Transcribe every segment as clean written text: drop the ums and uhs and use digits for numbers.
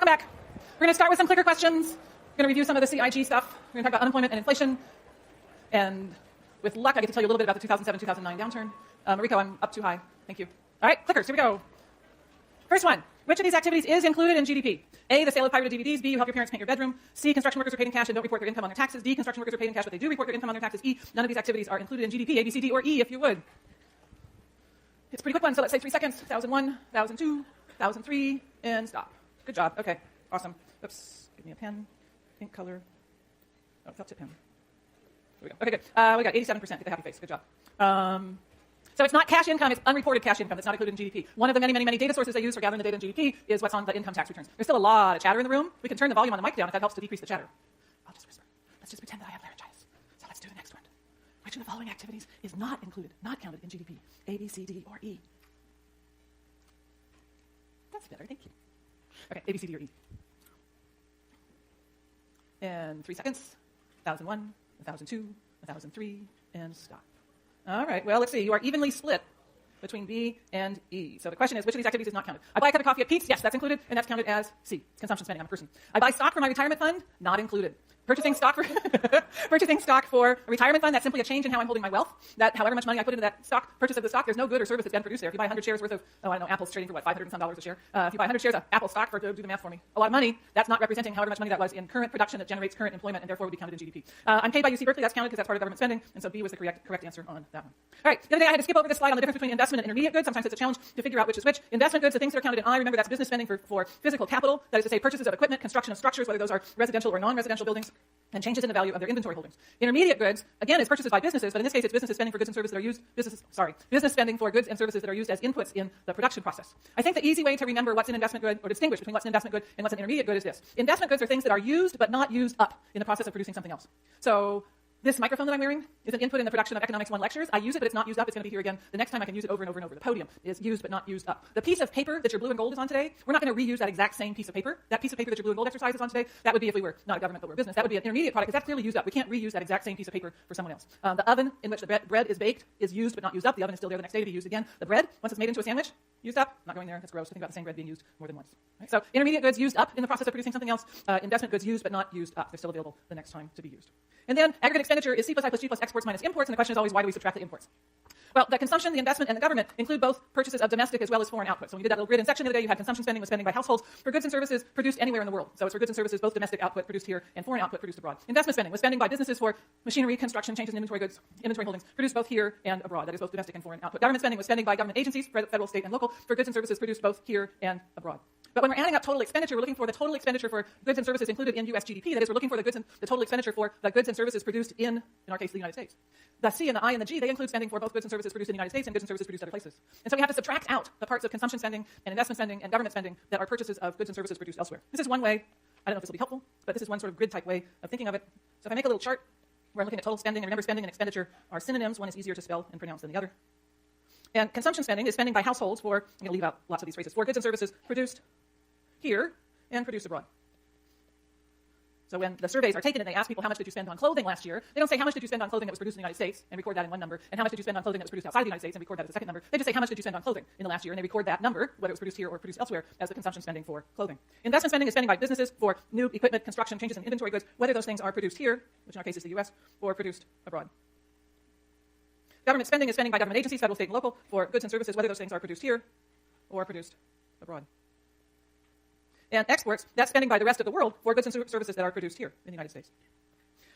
Welcome back. We're going to start with some clicker questions. We're going to review some of the CIG stuff. We're going to talk about unemployment and inflation. And with luck, I get to tell you a little bit about the 2007-2009 downturn. Mariko, I'm up too high. Thank you. All right, clickers, here we go. First one. Which of these activities is included in GDP? A, the sale of pirated DVDs. B, you help your parents paint your bedroom. C, construction workers are paid in cash and don't report their income on their taxes. D, construction workers are paid in cash but they do report their income on their taxes. E, none of these activities are included in GDP. A, B, C, D, or E, if you would. It's a pretty quick one, so let's say 3 seconds. 2001, 2002, 2003, and stop. Good job. Okay, awesome. Oops, give me a pen. Pink color. Oh, felt tip pen. There we go. Okay, good. We got 87%. Get the happy face. Good job. So it's not cash income, it's unreported cash income that's not included in GDP. One of the many data sources they use for gathering the data in GDP is what's on the income tax returns. There's still a lot of chatter in the room. We can turn the volume on the mic down if that helps to decrease the chatter. I'll just whisper. Let's just pretend that I have laryngitis. So let's do the next one. Which of the following activities is not included, not counted in GDP? A, B, C, D, or E? That's better, thank you. Okay, A, B, C, D, or E. And 3 seconds. 2001, 2002, 2003, and stop. All right, well, let's see. You are evenly split between B and E. So the question is, which of these activities is not counted? I buy a cup of coffee at Pete's. Yes, that's included, and that's counted as C, consumption spending. I'm a person. I buy stock for my retirement fund. Not included. Purchasing stock for a retirement fund, that's simply a change in how I'm holding my wealth. That however much money I put into that stock, purchase of the stock, there's no good or service that's been produced there. If you buy 100 shares worth of, Apple's trading for what, $500 and some dollars a share. If you buy 100 shares of Apple stock, do the math for me, a lot of money, that's not representing however much money that was in current production that generates current employment and therefore would be counted in GDP. I'm paid by UC Berkeley, that's counted because that's part of government spending, and so B was the correct answer on that one. All right, the other day I had to skip over this slide on the difference between investment and intermediate goods. Sometimes it's a challenge to figure out which is which. Investment goods, the things that are counted in I, remember that's business spending for physical capital, that is to say purchases of equipment, construction of structures, whether those are residential or non-residential buildings, and changes in the value of their inventory holdings. Intermediate goods, again, is purchases by businesses, but in this case, it's business spending for goods and services that are used. Business spending for goods and services that are used as inputs in the production process. I think the easy way to remember what's an investment good, or distinguish between what's an investment good and what's an intermediate good, is this: investment goods are things that are used but not used up in the process of producing something else. So this microphone that I'm wearing is an input in the production of Economics 1 lectures. I use it, but it's not used up. It's going to be here again the next time. I can use it over and over and over. The podium is used but not used up. The piece of paper that your blue and gold is on today, we're not going to reuse that exact same piece of paper. That piece of paper that your blue and gold exercise is on today, that would be if we were not a government but we're a business. That would be an intermediate product because that's clearly used up. We can't reuse that exact same piece of paper for someone else. The oven in which the bread is baked is used but not used up. The oven is still there the next day to be used again. The bread, once it's made into a sandwich, used up. Not going there. That's gross. Think about the same bread being used more than once. Right? So intermediate goods used up in the process of producing something else. Investment goods used but not used up. They're still available the next time to be used. And then aggregate expenditure is C plus I plus G plus exports minus imports. And the question is always, why do we subtract the imports? Well, the consumption, the investment, and the government include both purchases of domestic as well as foreign output. So when you did that little grid in section the other day, you had consumption spending was spending by households for goods and services produced anywhere in the world. So it's for goods and services, both domestic output produced here and foreign output produced abroad. Investment spending was spending by businesses for machinery, construction, changes in inventory holdings produced both here and abroad. That is both domestic and foreign output. Government spending was spending by government agencies, federal, state, and local, for goods and services produced both here and abroad. But when we're adding up total expenditure, we're looking for the total expenditure for goods and services included in U.S. GDP. That is, we're looking for the total expenditure for the goods and services produced in our case, the United States. The C and the I and the G, they include spending for both goods and services produced in the United States and goods and services produced other places. And so we have to subtract out the parts of consumption spending and investment spending and government spending that are purchases of goods and services produced elsewhere. This is one way. I don't know if this will be helpful, but this is one sort of grid-type way of thinking of it. So if I make a little chart where I'm looking at total spending, and remember spending and expenditure are synonyms. One is easier to spell and pronounce than the other. And consumption spending is spending by households for, I'm going to leave out lots of these phrases, for goods and services produced here and produced abroad. So when the surveys are taken and they ask people how much did you spend on clothing last year, they don't say how much did you spend on clothing that was produced in the United States and record that in one number, and how much did you spend on clothing that was produced outside the United States and record that as a second number. They just say how much did you spend on clothing in the last year, and they record that number, whether it was produced here or produced elsewhere, as the consumption spending for clothing. Investment spending is spending by businesses for new equipment, construction, changes in inventory goods, whether those things are produced here, which in our case is the U.S., or produced abroad. Government spending is spending by government agencies, federal, state, and local, for goods and services, whether those things are produced here or produced abroad. And exports, that's spending by the rest of the world for goods and services that are produced here in the United States.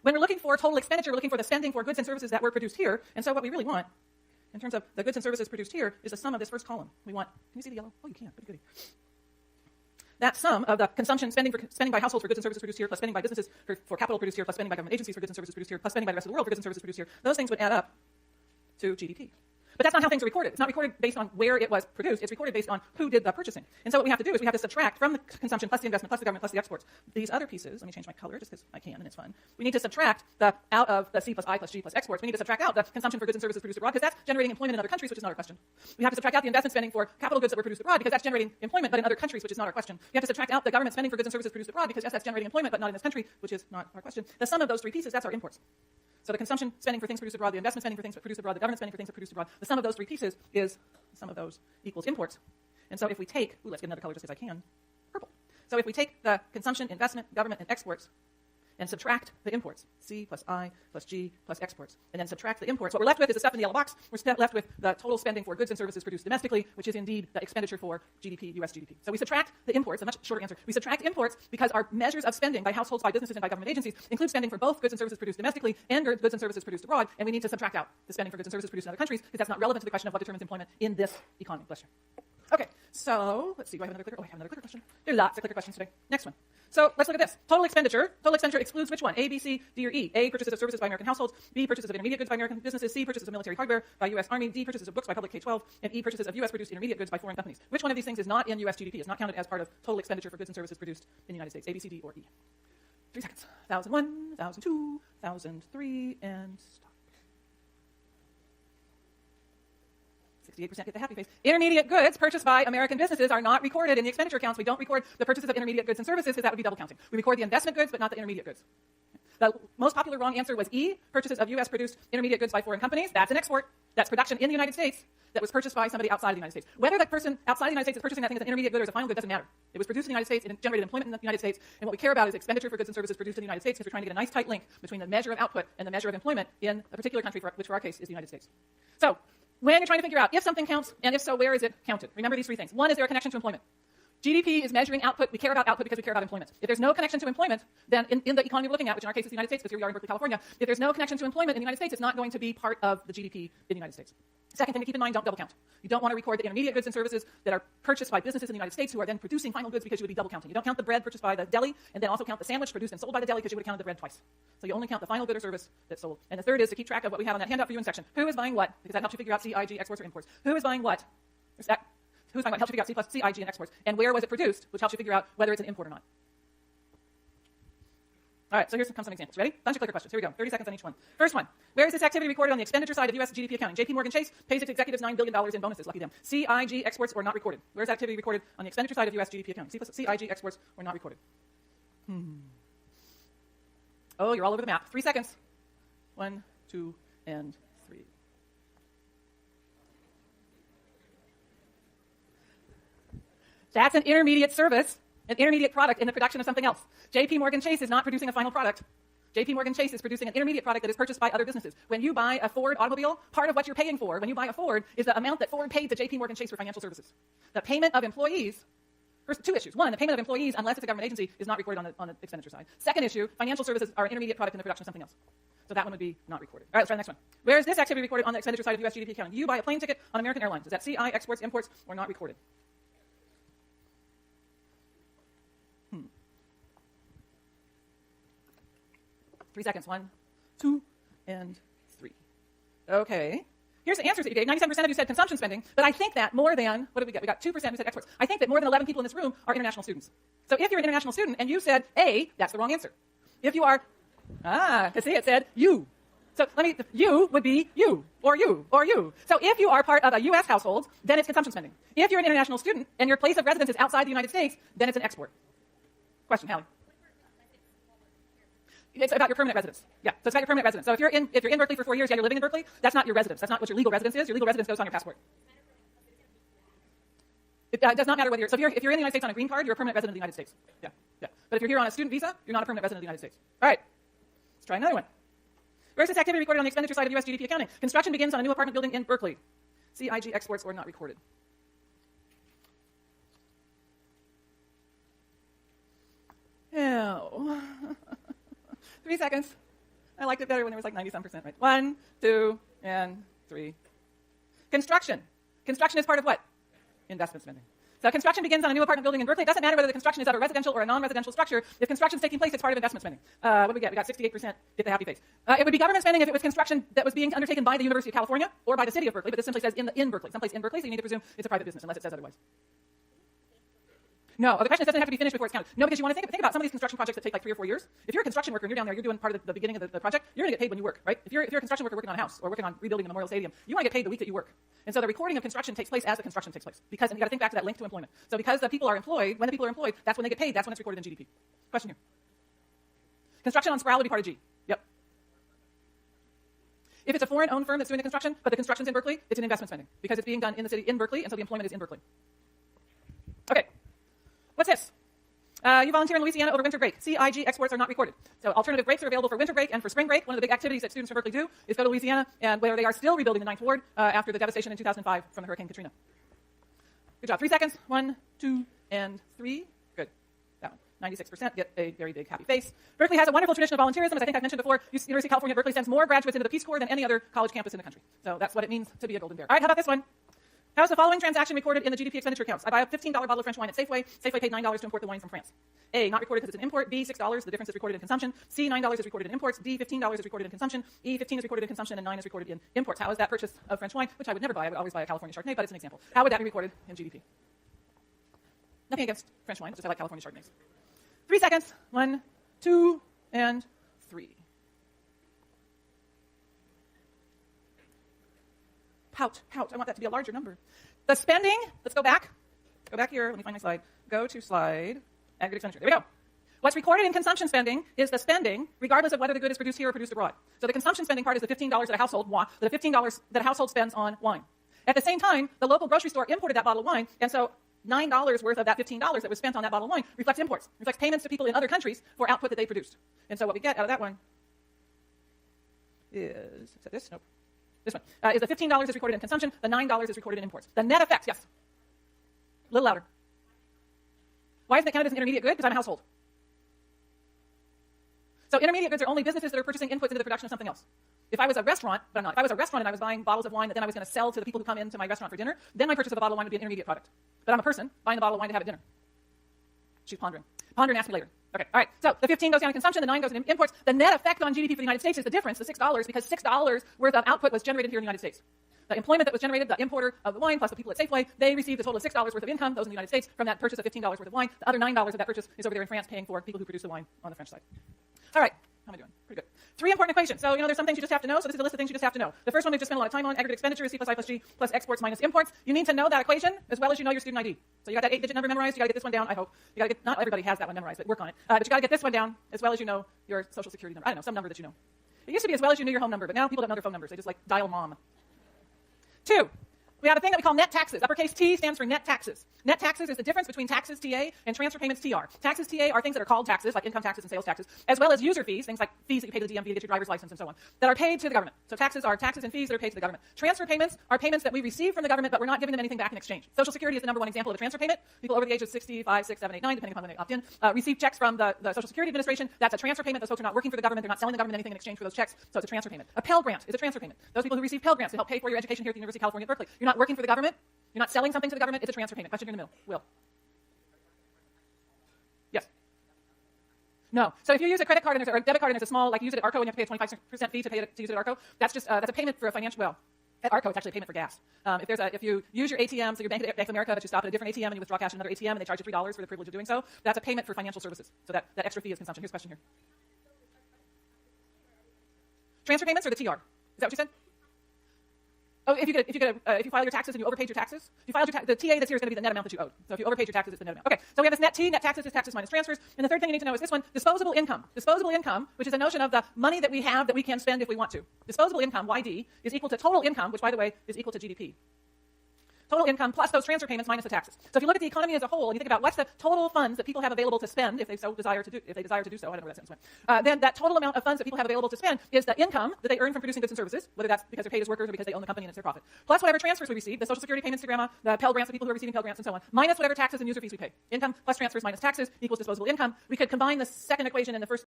When we're looking for total expenditure, we're looking for the spending for goods and services that were produced here. And so what we really want, in terms of the goods and services produced here, is the sum of this first column. We want, can you see the yellow? Oh, you can. Goody, goody. That sum of the consumption spending by households for goods and services produced here, plus spending by businesses for capital produced here, plus spending by government agencies for goods and services produced here, plus spending by the rest of the world for goods and services produced here, those things would add up to GDP. But that's not how things are recorded. It's not recorded based on where it was produced. It's recorded based on who did the purchasing. And so what we have to do is we have to subtract from the consumption plus the investment plus the government plus the exports these other pieces. Let me change my color just because I can and it's fun. We need to subtract out of the C plus I plus G plus exports. We need to subtract out the consumption for goods and services produced abroad because that's generating employment in other countries, which is not our question. We have to subtract out the investment spending for capital goods that were produced abroad because that's generating employment but in other countries, which is not our question. We have to subtract out the government spending for goods and services produced abroad because yes, that's generating employment but not in this country, which is not our question. The sum of those three pieces, that's our imports. So the consumption spending for things produced abroad, the investment spending for things produced abroad, the government spending for things produced abroad, the sum of those three pieces is the sum of those equals imports. And so if we take, let's get another color just because I can, purple. So if we take the consumption, investment, government, and exports, and subtract the imports, C plus I plus G plus exports, and then subtract the imports, what we're left with is the stuff in the yellow box. We're left with the total spending for goods and services produced domestically, which is indeed the expenditure for GDP, US GDP. So we subtract the imports, a much shorter answer. We subtract imports because our measures of spending by households, by businesses, and by government agencies include spending for both goods and services produced domestically and goods and services produced abroad, and we need to subtract out the spending for goods and services produced in other countries because that's not relevant to the question of what determines employment in this economy. Bless you. Okay, so let's see. Do I have another clicker? Oh, I have another clicker question. There are lots of clicker questions today. Next one. So let's look at this. Total expenditure. Total expenditure excludes which one? A, B, C, D, or E? A, purchases of services by American households. B, purchases of intermediate goods by American businesses. C, purchases of military hardware by U.S. Army. D, purchases of books by public K-12. And E, purchases of U.S.-produced intermediate goods by foreign companies. Which one of these things is not in U.S. GDP? Is not counted as part of total expenditure for goods and services produced in the United States? A, B, C, D, or E? 3 seconds. 1001, 1002, 1003, and stop. 68% get the happy face. Intermediate goods purchased by American businesses are not recorded in the expenditure accounts. We don't record the purchases of intermediate goods and services because that would be double counting. We record the investment goods, but not the intermediate goods. The most popular wrong answer was E, purchases of U.S.-produced intermediate goods by foreign companies. That's an export. That's production in the United States that was purchased by somebody outside of the United States. Whether that person outside the United States is purchasing that thing as an intermediate good or as a final good doesn't matter. It was produced in the United States, it generated employment in the United States, and what we care about is expenditure for goods and services produced in the United States because we're trying to get a nice tight link between the measure of output and the measure of employment in a particular country, which for our case is the United States. So, when you're trying to figure out if something counts, and if so, where is it counted? Remember these 3 things. 1, is there a connection to employment? GDP is measuring output. We care about output because we care about employment. If there's no connection to employment, then in the economy we're looking at, which in our case is the United States, because here we are in Berkeley, California, if there's no connection to employment in the United States, it's not going to be part of the GDP in the United States. Second thing to keep in mind, don't double count. You don't want to record the intermediate goods and services that are purchased by businesses in the United States who are then producing final goods because you would be double counting. You don't count the bread purchased by the deli and then also count the sandwich produced and sold by the deli because you would have counted the bread twice. So you only count the final good or service that's sold. And the third is to keep track of what we have on that handout for you in section. Who is buying what? Because that helps you figure out CIG, exports, or imports. Who is buying what? Who's buying what? Helps you figure out C plus CIG and exports. And where was it produced, which helps you figure out whether it's an import or not. All right, so here's some examples. Ready? Bunch of clicker questions. Here we go. 30 seconds on each one. First one. Where is this activity recorded on the expenditure side of U.S. GDP accounting? J.P. Morgan Chase pays its executives $9 billion in bonuses. Lucky them. CIG exports or not recorded. Where is activity recorded on the expenditure side of U.S. GDP accounting? C plus CIG exports or not recorded. Oh, you're all over the map. 3 seconds. 1, 2, and 3. That's an intermediate service, an intermediate product in the production of something else. J.P. Morgan Chase is not producing a final product. J.P. Morgan Chase is producing an intermediate product that is purchased by other businesses. When you buy a Ford automobile, part of what you're paying for when you buy a Ford is the amount that Ford paid to J.P. Morgan Chase for financial services. The payment of employees, first 2 issues. 1, the payment of employees, unless it's a government agency, is not recorded on the expenditure side. Second issue, financial services are an intermediate product in the production of something else. So that one would be not recorded. All right, let's try the next one. Where is this activity recorded on the expenditure side of U.S. GDP accounting? You buy a plane ticket on American Airlines. Is that CI, exports, imports, or not recorded? 3 seconds. 1, 2, and 3. Okay. Here's the answers that you gave. 97% of you said consumption spending, but I think that more than, what did we get? We got 2% who said exports. I think that more than 11 people in this room are international students. So if you're an international student and you said A, that's the wrong answer. If you are, see, it said you. So you would be you, or you, or you. So if you are part of a U.S. household, then it's consumption spending. If you're an international student and your place of residence is outside the United States, then it's an export. Question, Hallie. It's about your permanent residence. Yeah, so it's about your permanent residence. So if you're in Berkeley for 4 years, yeah, you're living in Berkeley, that's not your residence. That's not what your legal residence is. Your legal residence goes on your passport. It does not matter whether if you're in the United States on a green card, you're a permanent resident of the United States. Yeah. But if you're here on a student visa, you're not a permanent resident of the United States. All right, let's try another one. Where's this activity recorded on the expenditure side of U.S. GDP accounting? Construction begins on a new apartment building in Berkeley. CIG exports or not recorded. Oh. 3 seconds. I liked it better when there was like 90-some%, right? 1, 2, and 3. Construction. Construction is part of what? Investment spending. So construction begins on a new apartment building in Berkeley. It doesn't matter whether the construction is of a residential or a non-residential structure. If construction is taking place, it's part of investment spending. What do we get? We got 68%. Get the happy face. It would be government spending if it was construction that was being undertaken by the University of California or by the city of Berkeley, but this simply says in Berkeley. Someplace in Berkeley, so you need to presume it's a private business unless it says otherwise. No, the question is, doesn't have to be finished before it's counted. No, because you want to think about some of these construction projects that take like 3 or 4 years. If you're a construction worker and you're down there, you're doing part of the beginning of the project, you're going to get paid when you work, right? If you're a construction worker working on a house or working on rebuilding a memorial stadium, you want to get paid the week that you work. And so the recording of construction takes place as the construction takes place. Because, and you got to think back to that link to employment. So because the people are employed, when the people are employed, that's when they get paid. That's when it's recorded in GDP. Question here. Construction on Sproul would be part of G. Yep. If it's a foreign-owned firm that's doing the construction, but the construction's in Berkeley, it's an investment spending because it's being done in the city in Berkeley, and so the employment is in Berkeley. Okay. What's this? You volunteer in Louisiana over winter break. CIG exports are not recorded. So alternative breaks are available for winter break and for spring break. One of the big activities that students from Berkeley do is go to Louisiana, and where they are still rebuilding the Ninth Ward after the devastation in 2005 from the Hurricane Katrina. Good job. 3 seconds. 1, 2, and 3. Good. That one. 96% get a very big happy face. Berkeley has a wonderful tradition of volunteerism. As I think I've mentioned before, University of California at Berkeley sends more graduates into the Peace Corps than any other college campus in the country. So that's what it means to be a Golden Bear. All right, how about this one? How is the following transaction recorded in the GDP expenditure accounts? I buy a $15 bottle of French wine at Safeway. Safeway paid $9 to import the wine from France. A, not recorded because it's an import. B, $6. The difference is recorded in consumption. C, $9 is recorded in imports. D, $15 is recorded in consumption. E, 15 is recorded in consumption, and 9 is recorded in imports. How is that purchase of French wine, which I would never buy? I would always buy a California Chardonnay, but it's an example. How would that be recorded in GDP? Nothing against French wine, just I like California Chardonnays. 3 seconds. 1, 2, and 3. Pout. I want that to be a larger number. The spending, let's go back. Go back here. Let me find my slide. Go to slide, aggregate expenditure. There we go. What's recorded in consumption spending is the spending, regardless of whether the good is produced here or produced abroad. So the consumption spending part is the $15 that a household the $15 that a household spends on wine. At the same time, the local grocery store imported that bottle of wine, and so $9 worth of that $15 that was spent on that bottle of wine reflects imports, reflects payments to people in other countries for output that they produced. And so what we get out of that one is that this? Nope. This one is the $15 is recorded in consumption, the $9 is recorded in imports. The net effect, yes. A little louder. Why isn't it counted as an intermediate good? Because I'm a household. So intermediate goods are only businesses that are purchasing inputs into the production of something else. If I was a restaurant, but I'm not. If I was a restaurant and I was buying bottles of wine that then I was going to sell to the people who come into my restaurant for dinner, then my purchase of a bottle of wine would be an intermediate product. But I'm a person buying the bottle of wine to have at dinner. She's pondering. Ponder and ask me later. Okay, all right. So the 15 goes down in consumption, the 9 goes in imports. The net effect on GDP for the United States is the difference, the $6, because $6 worth of output was generated here in the United States. The employment that was generated, the importer of the wine plus the people at Safeway, they received a total of $6 worth of income, those in the United States, from that purchase of $15 worth of wine. The other $9 of that purchase is over there in France paying for people who produce the wine on the French side. All right. How am I doing? Pretty good. 3 important equations. So, there's some things you just have to know. So this is a list of things you just have to know. The first one we've just spent a lot of time on. Aggregate expenditure is C plus I plus G plus exports minus imports. You need to know that equation as well as you know your student ID. So you got that 8-digit number memorized. You got to get this one down, I hope. You got to get, not everybody has that one memorized, but work on it. But you got to get this one down as well as you know your social security number. I don't know, some number that you know. It used to be as well as you knew your home number, but now people don't know their phone numbers. They just dial mom. 2. We have a thing that we call net taxes. Uppercase T stands for net taxes. Net taxes is the difference between taxes, TA, and transfer payments, TR. Taxes, TA, are things that are called taxes, like income taxes and sales taxes, as well as user fees, things like fees that you pay to the DMV to get your driver's license and so on, that are paid to the government. So taxes are taxes and fees that are paid to the government. Transfer payments are payments that we receive from the government, but we're not giving them anything back in exchange. Social Security is the number one example of a transfer payment. People over the age of 65, 6, 7, 8, 9, depending upon when they opt in, receive checks from the Social Security Administration. That's a transfer payment. Those folks are not working for the government. They're not selling the government anything in exchange for those checks, so it's a transfer payment. A Pell Grant is a transfer payment. Those people who receive Pell Grants to help pay for your education here at the University of California at Berkeley. You're not working for the government. You're not selling something to the government. It's a transfer payment. Question here in the middle. Will. Yes. No. So if you use a credit card or a debit card and it's a small, like you use it at ARCO and you have to pay a 25% fee to use it at ARCO, that's a payment for a financial, well, at ARCO it's actually a payment for gas. If you use your ATM, so your bank of America, but you stop at a different ATM and you withdraw cash at another ATM and they charge you $3 for the privilege of doing so, that's a payment for financial services. So that extra fee is consumption. Here's a question here. Transfer payments or the TR? Is that what you said? Oh, if you file your taxes and you overpaid your taxes, the TA that's here is going to be the net amount that you owed. So if you overpaid your taxes, it's the net amount. Okay, so we have this net T, net taxes is taxes minus transfers. And the third thing you need to know is this one, disposable income. Disposable income, which is a notion of the money that we have that we can spend if we want to. Disposable income, YD, is equal to total income, which, by the way, is equal to GDP. Total income plus those transfer payments minus the taxes. So if you look at the economy as a whole and you think about what's the total funds that people have available to spend if they desire to do so, I don't know where that sentence went, then that total amount of funds that people have available to spend is the income that they earn from producing goods and services, whether that's because they're paid as workers or because they own the company and it's their profit, plus whatever transfers we receive, the Social Security payments to grandma, the Pell Grants, the people who are receiving Pell Grants and so on, minus whatever taxes and user fees we pay. Income plus transfers minus taxes equals disposable income. We could combine the second equation and the first